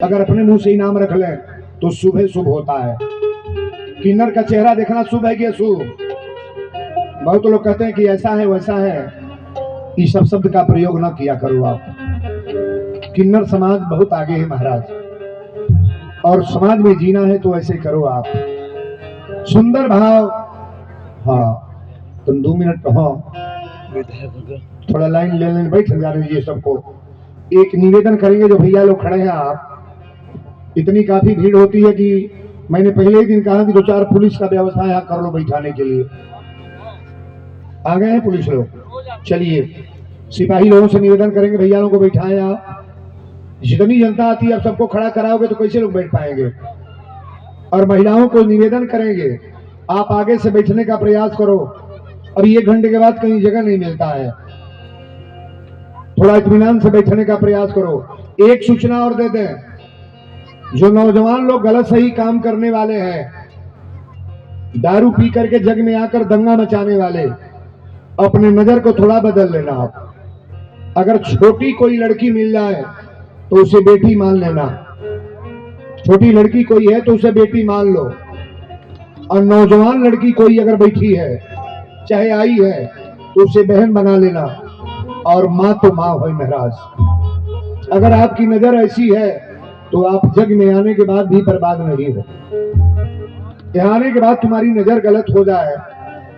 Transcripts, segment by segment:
अगर अपने मुंह से ही नाम रख लें तो शुभ शुभ होता है। किन्नर का चेहरा देखना शुभ है कि अशुभ? बहुत लोग कहते हैं कि ऐसा है वैसा है। इस सब शब्द का प्रयोग ना किया करो आप। किन्नर समाज बहुत आगे है महाराज, और समाज में जीना है तो ऐसे करो आप। सुंदर भाव। हाँ, तुम 2 मिनट हो, थोड़ा लाइन ले लेने बैठ जा रही सबको। एक निवेदन करेंगे, जो भैया लोग खड़े हैं, आप इतनी काफी भीड़ होती है कि मैंने पहले ही दिन कहा कि 2-4 पुलिस का व्यवस्था यहाँ कर लो बैठाने के लिए। आ गए हैं पुलिस लोग। चलिए, सिपाही लोगों से निवेदन करेंगे भैया लोगों को बैठाएं आप। जितनी जनता आती है, अब सबको खड़ा कराओगे तो कैसे लोग बैठ पाएंगे? और महिलाओं को निवेदन करेंगे, आप आगे से बैठने का प्रयास करो। अभी 1 घंटे के बाद कहीं जगह नहीं मिलता है, थोड़ा इत्मीनान से बैठने का प्रयास करो। एक सूचना और दे दें, जो नौजवान लोग गलत सही काम करने वाले हैं, दारू पी करके जग में आकर दंगा मचाने वाले, अपने नजर को थोड़ा बदल लेना आप। अगर छोटी कोई लड़की मिल जाए तो उसे बेटी मान लेना। छोटी लड़की कोई है तो उसे बेटी मान लो। और नौजवान लड़की कोई अगर बैठी है, चाहे आई है, तो उसे बहन बना लेना। और माँ तो माँ हो महाराज। अगर आपकी नजर ऐसी है तो आप जग में आने के बाद भी बर्बाद नहीं हो। यहाँ आने के बाद तुम्हारी नजर गलत हो जाए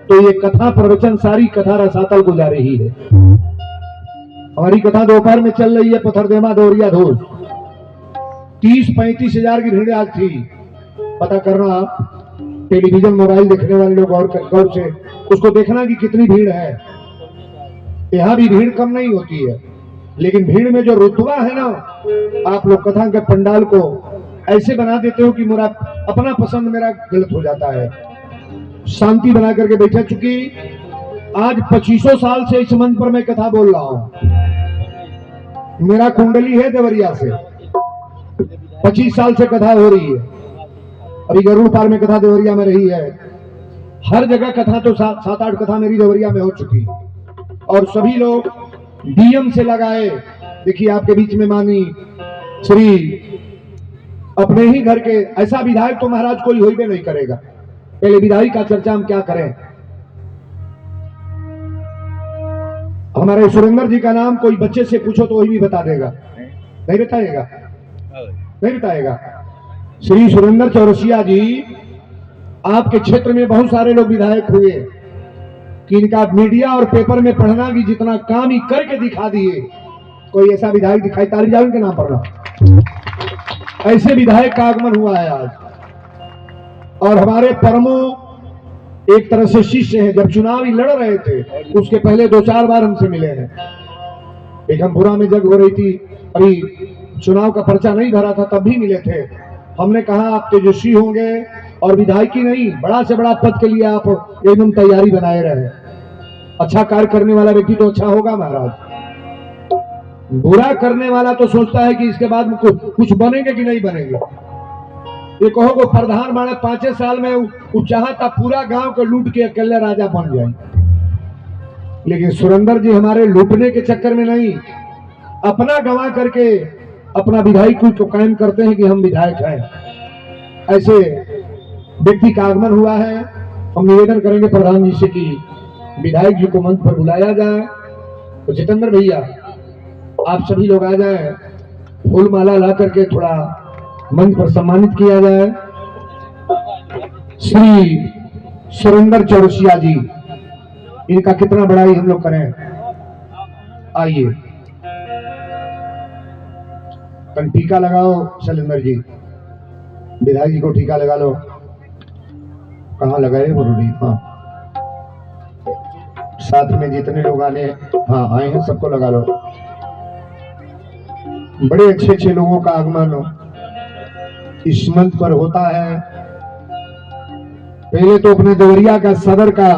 तो ये कथा प्रवचन सारी कथा रसातल को जा रही है। हमारी कथा दोपहर में चल रही है, पथरदेमा दौरिया धोस। 30-35 हजार की भीड़ आज थी। पता करना आप, टेलीविजन मोबाइल देखने वाले लोग गौर से उसको देखना कि कितनी भीड़ है। यहाँ भी भीड़ कम नहीं होती है, लेकिन भीड़ में जो रुतबा है ना, आप लोग कथा के पंडाल को ऐसे बना देते हो कि मेरा अपना पसंद मेरा गलत हो जाता है। शांति बना करके बैठे, चुकी आज 2500 साल से इस मंच पर मैं कथा बोल रहा हूं। मेरा कुंडली है देवरिया से, 25 साल से कथा हो रही है। अभी गरुड़ पार में कथा देवरिया में रही है। हर जगह कथा तो 7-8 कथा मेरी देवरिया में हो चुकी, और सभी लोग डीएम से लगाए। देखिए आपके बीच में मानी श्री अपने ही घर के, ऐसा विधायक तो महाराज कोई होइबे नहीं करेगा। पहले विधायक का चर्चा हम क्या करें। हमारे सुरेंद्र जी का नाम कोई बच्चे से पूछो तो वही भी बता देगा। नहीं बताएगा? नहीं बताएगा। श्री सुरेंद्र चौरसिया जी, आपके क्षेत्र में बहुत सारे लोग विधायक हुए कि इनका मीडिया और पेपर में पढ़ना कि जितना काम ही करके दिखा दिए। कोई ऐसा विधायक दिखाई, तारी जाओ इनके नाम पढ़ना। ऐसे विधायक का आगमन हुआ है आज। और हमारे परमो एक तरह से शिष्य हैं। जब चुनाव ही लड़ रहे थे उसके पहले 2-4 बार हमसे मिले हैं। बेगमपुरा में जग हो रही थी, अभी चुनाव का पर्चा नहीं भरा था, तब भी मिले थे। हमने कहा आप तेजस्वी होंगे और विधायकी नहीं, बड़ा से बड़ा पद के लिए आप एकदम तैयारी बनाए रहे। अच्छा कार्य करने वाला व्यक्ति तो अच्छा होगा महाराज। बुरा करने वाला तो सोचता है कि इसके बाद में कुछ बनेंगे कि नहीं बनेंगे। ये कहो को प्रधान बने 5 साल में वो चाहता पूरा गांव को लूट के अकेले राजा बन जाए। लेकिन सुरेंद्र जी हमारे लूटने के चक्कर में नहीं, अपना गंवा करके अपना विधायक को कायम करते हैं कि हम विधायक हैं। ऐसे व्यक्ति का आगमन हुआ है। हम निवेदन करेंगे प्रधान जी से कि विधायक जी को मंच पर बुलाया जाए। तो जितेंद्र भैया आप सभी लोग आ जाए, फूल माला ला करके थोड़ा मंच पर सम्मानित किया जाए। श्री सुरेंद्र चौरसिया जी, इनका कितना बड़ाई हम लोग करें। आइए, टीका लगाओ शैलेंद्र जी, विधायक जी को टीका लगा लो। कहाँ लगाए मुरली? हाँ, साथ में जितने लोग आए हैं सबको लगा लो। बड़े अच्छे लोगों का आगमन इस मंच पर होता है। पहले तो अपने देवरिया का सदर का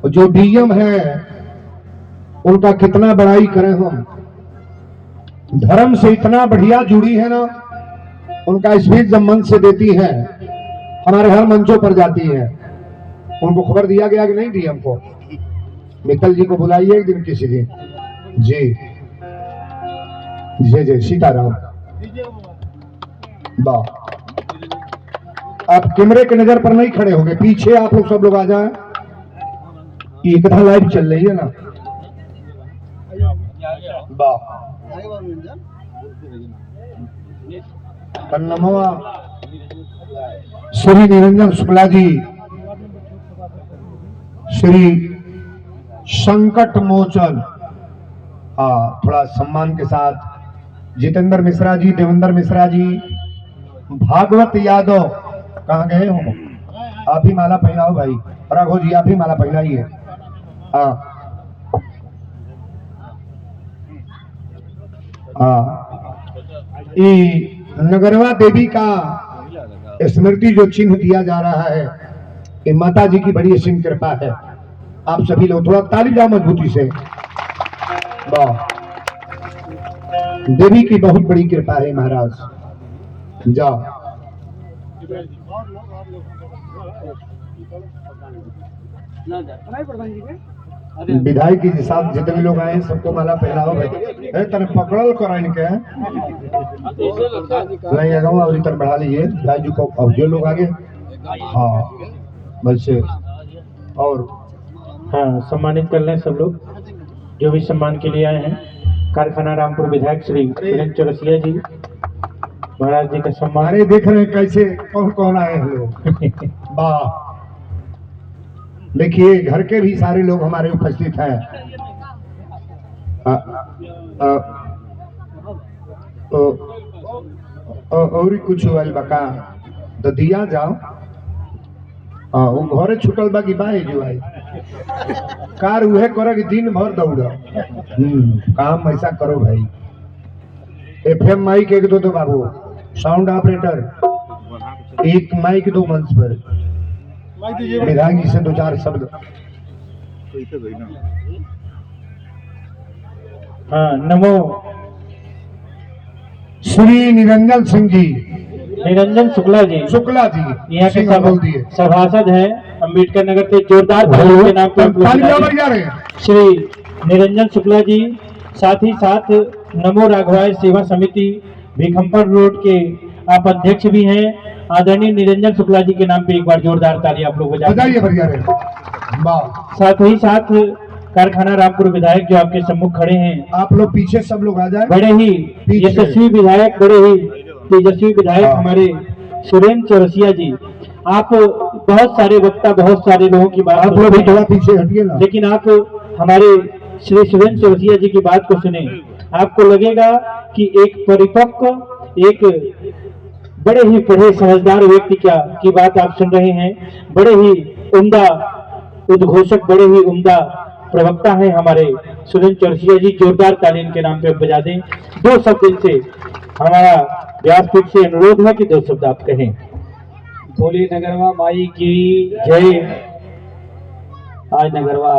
जो डीएम है उनका कितना बड़ाई करें हम। धर्म से इतना बढ़िया जुड़ी है ना, उनका स्पीच जब मंच से देती है, हमारे हर मंचों पर जाती है। उनको खबर दिया गया कि नहीं डीएम को? मित्तल जी को बुलाइए एक दिन किसी दिन जी। जय जय सीताराम। वाह, आप कैमरे के नजर पर नहीं खड़े होंगे, पीछे आप लोग सब लोग आ जाएं। एक लाइव चल रही है ना। वाह, नमवा श्री निरंजन शुक्ला जी, श्री संकट मोचन। हाँ, थोड़ा सम्मान के साथ जितेंद्र मिश्रा जी, देवेंद्र मिश्रा जी, भागवत यादव, कहाँ गए हो? आप ही माला पहनाओ भाई, राघो जी आप ही माला पहनाइए। हाँ नगरवा देवी का स्मृति जो चिन्ह दिया जा रहा है, ये माता जी की बड़ी असीम कृपा है। आप सभी लोग थोड़ा ताली जाओ मजबूती से। वाह, देवी की बहुत बड़ी कृपा है महाराज। जाओ विधायक के साथ जितने लोग आए सबको माला पहनाओ भाई। तने पकड़ल करो इनके नहीं आगा और इधर बढ़ा लीजिए राजू को, और जो लोग आगे। हाँ वैसे और हाँ, सम्मानित कर लें सब लोग जो भी सम्मान के लिए आए हैं। कारखाना रामपुर विधायक श्री सुरेंद्र चौरसिया जी महाराज जी का सम्मान। अरे देख रहे हैं कैसे कौन कौन आए हैं लोग। वाह, देखिए घर के भी सारे लोग हमारे उपस्थित हैं। और कुछ हुआ बका तो दिया जाओ। वो घरे छुटल बा कि बाहे जो आई कार उहे करे कि दिन भर दौड़। काम ऐसा करो भाई। एफएम माइक एक दो बाबू, साउंड ऑपरेटर एक माइक दो मंच पर, विधायक जी से दो चार शब्द। हाँ, नमो श्री निरंजन सिंह जी, निरंजन शुक्ला जी, यहाँ के सभासद हैं अम्बेडकर नगर से। जोरदार के नाम पर श्री निरंजन शुक्ला जी, साथ ही साथ नमो राघवाय सेवा समिति भिखमपुर रोड के आप अध्यक्ष भी हैं। आदरणीय निरंजन शुक्ला जी के नाम पे एक बार जोरदार ताली आप लोग बजाइए। साथ ही साथ कारखाना रामपुर विधायक जो आपके सम्मुख खड़े हैं, आप लोग पीछे सब लोग आ जाए। बड़े ही यशस्वी विधायक, बड़े ही तेजस्वी विधायक हमारे सुरेंद्र चौरसिया जी। आप बहुत सारे वक्ता, बहुत सारे लोगों की बात, आप लोग भी थोड़ा पीछे हटिए ना, लेकिन आप हमारे श्री सुरेंद्र चौरसिया जी की बात को सुने, आपको लगेगा कि एक परिपक्व, एक बड़े ही पढ़े समझदार व्यक्ति क्या की बात आप सुन रहे हैं। बड़े ही उम्दा उद्घोषक, बड़े ही उम्दा प्रवक्ता हैं हमारे सुरेंद्र चौरसिया जी। जोरदार ताली इनके नाम पे बजा दें। दो शब्द इनसे हमारा व्यासपीठ से अनुरोध है कि दो शब्द आप कहें। बोली नगरवा माई की जय। आज नगरवा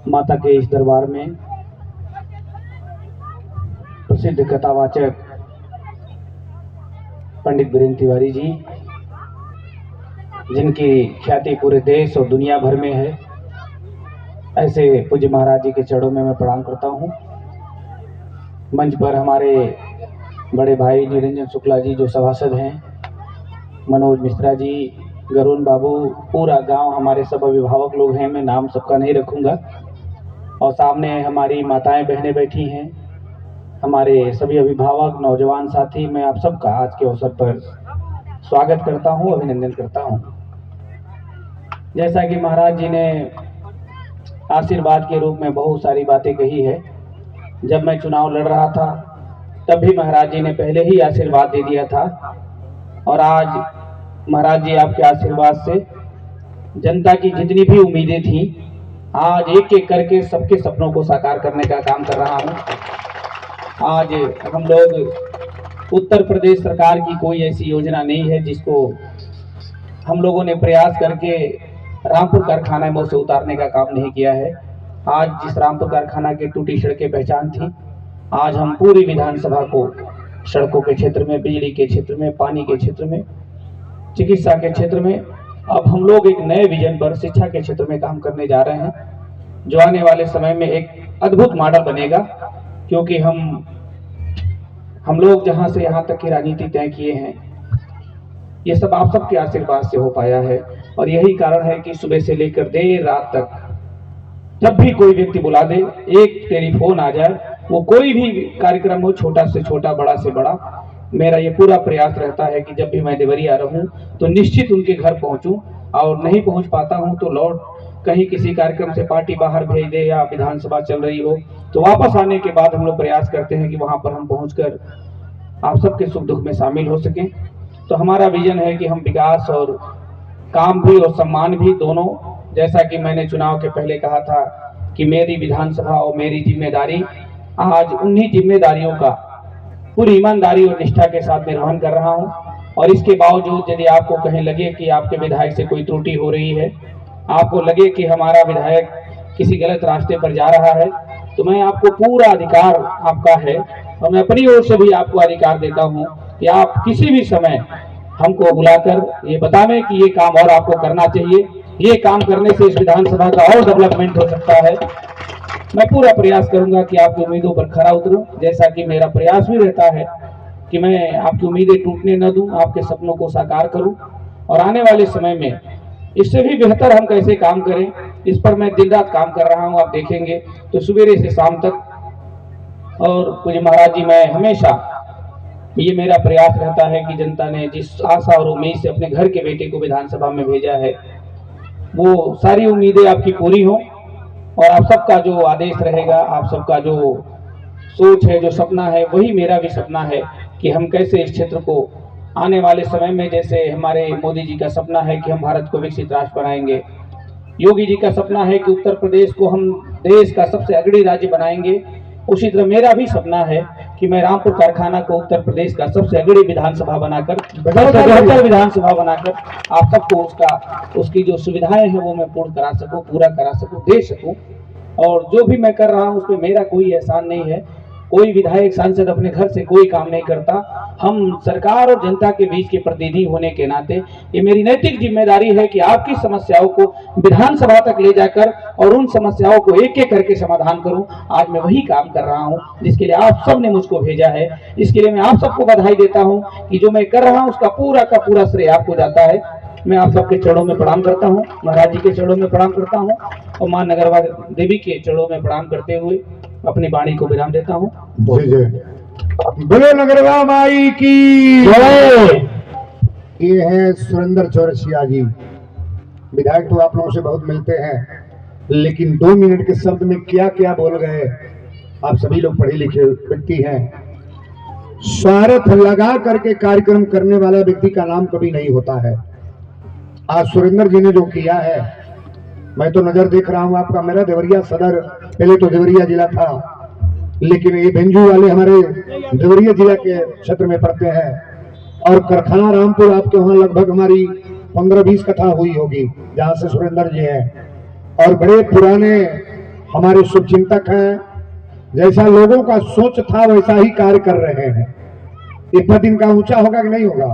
माता के इस दरबार में प्रसिद्ध कथावाचक पंडित बीरेंद्र तिवारी जी, जिनकी ख्याति पूरे देश और दुनिया भर में है, ऐसे पूज्य महाराज जी के चरणों में मैं प्रणाम करता हूँ। मंच पर हमारे बड़े भाई निरंजन शुक्ला जी जो सभासद हैं, मनोज मिश्रा जी, गरुण बाबू, पूरा गांव, हमारे सब अभिभावक लोग हैं, मैं नाम सबका नहीं रखूंगा। और सामने हमारी माताएं बहनें बैठी हैं, हमारे सभी अभिभावक, नौजवान साथी, मैं आप सबका आज के अवसर पर स्वागत करता हूं, अभिनंदन करता हूं। जैसा कि महाराज जी ने आशीर्वाद के रूप में बहुत सारी बातें कही है, जब मैं चुनाव लड़ रहा था तब भी महाराज जी ने पहले ही आशीर्वाद दे दिया था, और आज महाराज जी आपके आशीर्वाद से जनता की जितनी भी उम्मीदें थी, आज एक एक करके सबके सपनों को साकार करने का काम कर रहा हूं। आज हम लोग उत्तर प्रदेश सरकार की कोई ऐसी योजना नहीं है जिसको हम लोगों ने प्रयास करके रामपुर कारखाना में उसे उतारने का काम नहीं किया है। आज जिस रामपुर कारखाना की टूटी सड़कें पहचान थी, आज हम पूरी विधानसभा को सड़कों के क्षेत्र में, बिजली के क्षेत्र में, पानी के क्षेत्र में, चिकित्सा के क्षेत्र में, अब हम लोग एक नए विजन पर शिक्षा के क्षेत्र में काम करने जा रहे हैं, जो आने वाले समय में एक अद्भुत मॉडल बनेगा। क्योंकि हम हम लोग जहां से यहाँ तक की राजनीति तय किए हैं, ये सब आप सबके आशीर्वाद से हो पाया है। और यही कारण है कि सुबह से लेकर देर रात तक जब भी कोई व्यक्ति बुला दे, एक टेलीफोन आ जाए, वो कोई भी कार्यक्रम हो, छोटा से छोटा, बड़ा से बड़ा, मेरा ये पूरा प्रयास रहता है कि जब भी मैं देवरिया रहूं तो निश्चित उनके घर पहुंचूं, और नहीं पहुंच पाता हूं तो लौट कहीं किसी कार्यक्रम से पार्टी बाहर भेज दे या विधानसभा चल रही हो तो वापस आने के बाद हम लोग प्रयास करते हैं कि वहां पर हम पहुंचकर आप सबके सुख दुख में शामिल हो सकें। तो हमारा विजन है कि हम विकास और काम भी और सम्मान भी दोनों, जैसा कि मैंने चुनाव के पहले कहा था कि मेरी विधानसभा और मेरी जिम्मेदारी, आज उन्हीं जिम्मेदारियों का पूरी ईमानदारी और निष्ठा के साथ निर्वहन कर रहा हूं। और इसके बावजूद यदि आपको कहीं लगे कि आपके विधायक से कोई त्रुटि हो रही है, आपको लगे कि हमारा विधायक किसी गलत रास्ते पर जा रहा है, तो मैं आपको पूरा अधिकार आपका है और मैं अपनी ओर से भी आपको अधिकार देता हूं कि आप किसी भी समय हमको बुलाकर ये बतावें कि ये काम और आपको करना चाहिए, ये काम करने से इस विधानसभा का और डेवलपमेंट हो सकता है। मैं पूरा प्रयास करूंगा कि आपकी उम्मीदों पर खरा उतरूं, जैसा कि मेरा प्रयास भी रहता है कि मैं आपकी उम्मीदें टूटने न दूं, आपके सपनों को साकार करूं। और आने वाले समय में इससे भी बेहतर हम कैसे काम करें, इस पर मैं दिन रात काम कर रहा हूं, आप देखेंगे तो सवेरे से शाम तक। और पूज्य महाराज जी, मैं हमेशा ये मेरा प्रयास रहता है कि जनता ने जिस आशा और उम्मीद से अपने घर के बेटे को विधानसभा में भेजा है, वो सारी उम्मीदें आपकी पूरी हों और आप सबका जो आदेश रहेगा, आप सबका जो सोच है, जो सपना है, वही मेरा भी सपना है कि हम कैसे इस क्षेत्र को आने वाले समय में, जैसे हमारे मोदी जी का सपना है कि हम भारत को विकसित राष्ट्र बनाएंगे, योगी जी का सपना है कि उत्तर प्रदेश को हम देश का सबसे अग्रणी राज्य बनाएंगे, उसी तरह मेरा भी सपना है कि मैं रामपुर कारखाना को उत्तर प्रदेश का सबसे अग्रणी विधानसभा बनाकर, बेहतर विधानसभा बनाकर आप सबको उसकी जो सुविधाएं हैं वो मैं पूर्ण करा सकूं, पूरा करा सकूं, दे सकूं। और जो भी मैं कर रहा हूं उसमें मेरा कोई एहसान नहीं है। कोई विधायक सांसद अपने घर से कोई काम नहीं करता। हम सरकार और जनता के बीच के प्रतिनिधि होने के नाते ये मेरी नैतिक जिम्मेदारी है कि आपकी समस्याओं को विधानसभा तक ले जाकर और उन समस्याओं को एक एक करके समाधान करूं। आज मैं वही काम कर रहा हूं जिसके लिए आप सब ने मुझको भेजा है। इसके लिए मैं आप सबको बधाई देता हूं कि जो मैं कर रहा हूं उसका पूरा का पूरा श्रेय आपको जाता है। मैं आप सबके चरणों में प्रणाम करता हूं, महाराज जी के चरणों में प्रणाम करता हूं और मां नगरवा देवी के चरणों में प्रणाम करते हुए अपनी वाणी को विराम देता हूं। जय जय बोलो नगरवा माई की जय। ये है सुरेंद्र चौरसिया जी। विधायक तो आप लोगों से बहुत मिलते हैं, लेकिन 2 मिनट के शब्द में क्या क्या बोल गए। आप सभी लोग पढ़े लिखे व्यक्ति हैं। स्वार्थ लगा करके कार्यक्रम करने वाला व्यक्ति का नाम कभी नहीं होता है। आज सुरेंद्र जी ने जो किया है, मैं तो नजर देख रहा हूं आपका। मेरा देवरिया सदर पहले तो देवरिया जिला था, लेकिन ये बेंजू वाले हमारे देवरिया जिला के क्षेत्र में पड़ते हैं। और कारखाना रामपुर आपके वहां लगभग हमारी 15-20 कथा हुई होगी जहां से सुरेंद्र जी हैं। और बड़े पुराने हमारे शुभचिंतक हैं। जैसा लोगों का सोच था वैसा ही कार्य कर रहे हैं। इतना दिन का ऊंचा होगा कि नहीं होगा?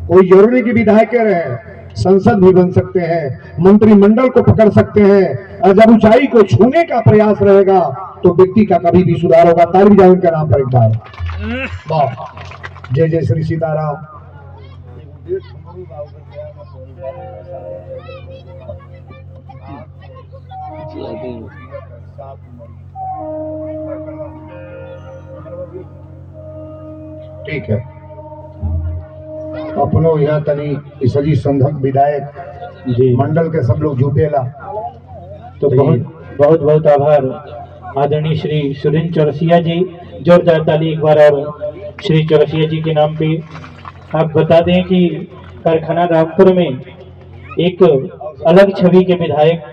कोई जरूरी की विधायक कह रहे हैं, संसद भी बन सकते हैं, मंत्रिमंडल को पकड़ सकते हैं। और जब ऊंचाई को छूने का प्रयास रहेगा तो व्यक्ति का कभी भी सुधार होगा। ताली बजाओ इनका नाम पर एक बार। वाह, जय जय श्री सीताराम। ठीक है, अपनो यहाँ तनी सजी संधक विधायक जी मंडल के सब लोग जुटेला। तो बहुत बहुत आभार आदरणीय श्री सुरेंद्र चौरसिया जी। जोरदार ताली एक बार और श्री चौरसिया जी के नाम पे। आप बता दें कि कारखाना रामपुर में एक अलग छवि के विधायक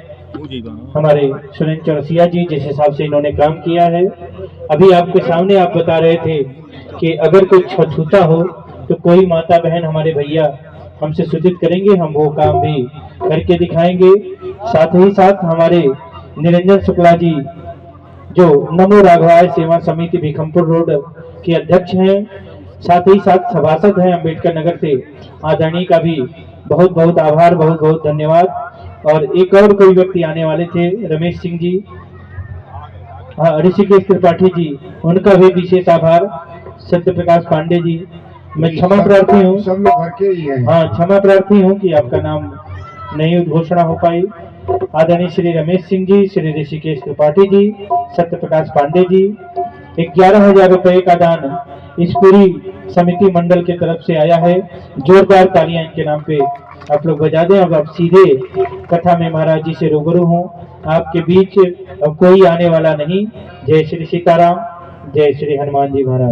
हमारे सुरेंद्र चौरसिया जी, जिस हिसाब से इन्होंने काम किया है, अभी आपके सामने आप बता रहे थे कि अगर कोई छूता हो तो कोई माता बहन हमारे भैया हमसे सूचित करेंगे, हम वो काम भी करके दिखाएंगे। साथ ही साथ हमारे निरंजन शुक्ला जी जो नमो राघवाय सेवा समिति भिखमपुर रोड के अध्यक्ष हैं, साथ ही साथ सभासद हैं अम्बेडकर नगर से, आदरणीय का भी बहुत बहुत आभार, बहुत बहुत धन्यवाद। और एक और कोई व्यक्ति आने वाले थे, रमेश सिंह जी, ऋषिकेश त्रिपाठी जी, उनका भी विशेष आभार। सत्य प्रकाश पांडे जी। मैं क्षमा प्रार्थी हूँ, सब लोग घर के ही हैं। हाँ क्षमा प्रार्थी हूँ कि आपका नाम नहीं उद्घोषणा हो पाई। आदरणीय श्री रमेश सिंह जी, श्री ऋषिकेश त्रिपाठी जी, सत्य प्रकाश पांडे जी, 11,000 रुपए का दान इस पूरी समिति मंडल की तरफ से आया है। जोरदार तालियां इनके नाम पे आप लोग बजा दें। अब आप सीधे कथा में महाराज जी से रूबरू हूँ, आपके बीच अब कोई आने वाला नहीं। जय श्री सीताराम, जय श्री हनुमान जी महाराज।